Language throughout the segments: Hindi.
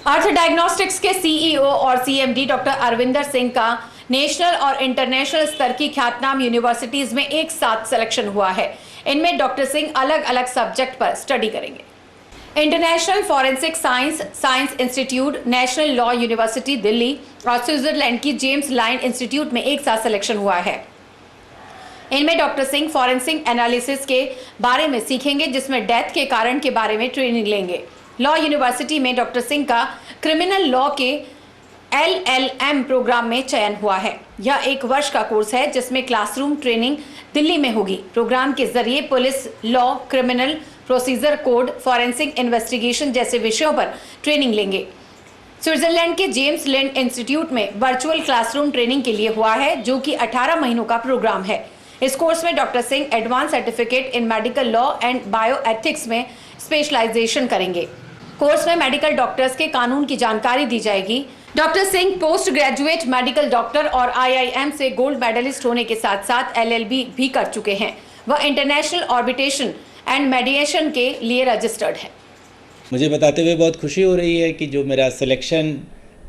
अर्थ डायग्नोस्टिक्स के सीईओ और सीएमडी डॉक्टर अरविंदर सिंह का नेशनल और इंटरनेशनल स्तर की ख्यातनाम यूनिवर्सिटीज में एक साथ सिलेक्शन हुआ है। इनमें डॉक्टर सिंह अलग अलग सब्जेक्ट पर स्टडी करेंगे। International forensic science institute, national law university Delhi और स्विट्जरलैंड की जेम्स लाइन इंस्टीट्यूट में एक साथ सिलेक्शन हुआ है। इनमें डॉक्टर सिंह फॉरेंसिक एनालिसिस के बारे में सीखेंगे, जिसमें डेथ के कारण के बारे में ट्रेनिंग लेंगे। लॉ यूनिवर्सिटी में डॉक्टर सिंह का क्रिमिनल लॉ के LLM प्रोग्राम में चयन हुआ है। यह 1 वर्ष का कोर्स है जिसमें क्लासरूम ट्रेनिंग दिल्ली में होगी। प्रोग्राम के जरिए police law, criminal procedure code, forensic investigation जैसे विषयों पर ट्रेनिंग लेंगे। स्विट्जरलैंड के जेम्स लिंड इंस्टीट्यूट में वर्चुअल क्लासरूम ट्रेनिंग के लिए हुआ है, जो कि 18 महीनों का प्रोग्राम है। इस कोर्स में doctor Singh advance certificate in medical law and bioethics में स्पेशलाइजेशन करेंगे। कोर्स में मेडिकल डॉक्टर्स के कानून की जानकारी दी जाएगी। Doctor Singh post graduate medical doctor और IIM से गोल्ड मेडलिस्ट होने के साथ साथ LLB भी कर चुके हैं। वह इंटरनेशनल आर्बिट्रेशन एंड मेडिएशन के लिए रजिस्टर्ड है। मुझे बताते हुए बहुत खुशी हो रही है कि जो मेरा सिलेक्शन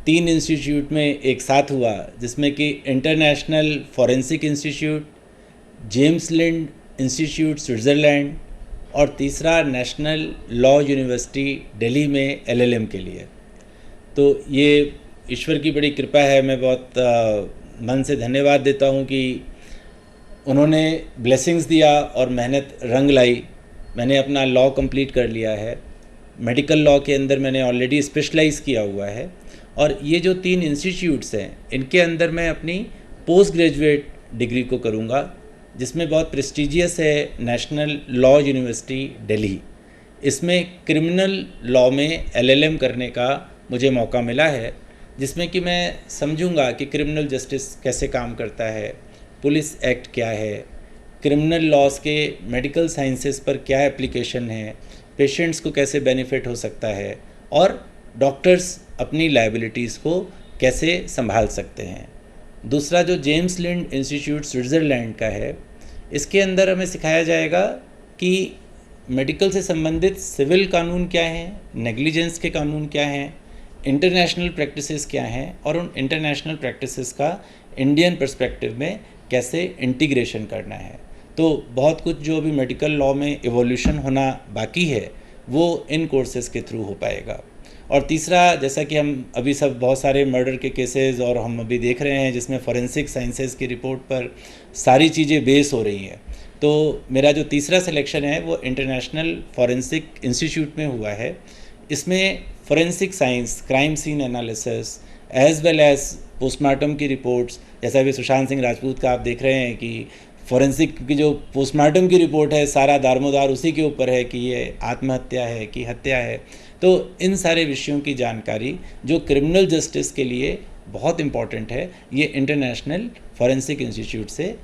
3 इंस्टीट्यूट में एक साथ हुआ, जिसमें कि international forensic institute, James Lind institute Switzerland और तीसरा नेशनल लॉ यूनिवर्सिटी दिल्ली में LLM के लिए। तो ये ईश्वर की बड़ी कृपा है। मैं बहुत मन से धन्यवाद देता हूँ कि उन्होंने ब्लेसिंग्स दिया और मेहनत रंग लाई। मैंने अपना लॉ कंप्लीट कर लिया है। मेडिकल लॉ के अंदर मैंने ऑलरेडी स्पेशलाइज़ किया हुआ है और ये जो 3 इंस्टीट्यूट्स हैं, इनके अंदर मैं अपनी पोस्ट ग्रेजुएट डिग्री को करूँगा, जिसमें बहुत प्रेस्टिजियस है नेशनल लॉ यूनिवर्सिटी दिल्ली। इसमें क्रिमिनल लॉ में LLM करने का मुझे मौका मिला है, जिसमें कि मैं समझूंगा कि क्रिमिनल जस्टिस कैसे काम करता है, पुलिस एक्ट क्या है, क्रिमिनल लॉज के मेडिकल साइंसेस पर क्या एप्लीकेशन है, पेशेंट्स को कैसे बेनिफिट हो सकता है और डॉक्टर्स अपनी लायबिलिटीज़ को कैसे संभाल सकते हैं। दूसरा जो जेम्स लिंड इंस्टीट्यूट स्विट्ज़रलैंड का है, इसके अंदर हमें सिखाया जाएगा कि मेडिकल से संबंधित सिविल कानून क्या हैं, नेग्लिजेंस के कानून क्या हैं, इंटरनेशनल प्रैक्टिसेस क्या हैं और उन इंटरनेशनल प्रैक्टिसेस का इंडियन पर्सपेक्टिव में कैसे इंटीग्रेशन करना है। तो बहुत कुछ जो अभी मेडिकल लॉ में इवोल्यूशन होना बाकी है, वो इन कोर्सेज़ के थ्रू हो पाएगा। और तीसरा, जैसा कि हम अभी सब बहुत सारे मर्डर के केसेस और हम अभी देख रहे हैं, जिसमें फॉरेंसिक साइंसेज की रिपोर्ट पर सारी चीज़ें बेस हो रही हैं। तो मेरा जो तीसरा सिलेक्शन है वो इंटरनेशनल फॉरेंसिक इंस्टीट्यूट में हुआ है। इसमें forensic science, crime scene analysis as well as postmortem की रिपोर्ट्स, जैसा अभी सुशांत सिंह राजपूत का आप देख रहे हैं कि फॉरेंसिक की जो पोस्टमार्टम की रिपोर्ट है, सारा दारोमदार उसी के ऊपर है कि ये आत्महत्या है कि हत्या है। तो इन सारे विषयों की जानकारी जो क्रिमिनल जस्टिस के लिए बहुत इम्पॉर्टेंट है, ये इंटरनेशनल फॉरेंसिक इंस्टीट्यूट से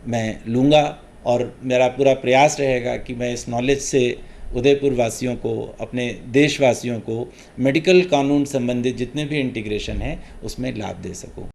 मैं लूँगा और मेरा पूरा प्रयास रहेगा कि मैं इस नॉलेज से उदयपुर वासियों को, अपने देशवासियों को मेडिकल कानून संबंधित जितने भी इंटीग्रेशन है उसमें लाभ दे सकूं।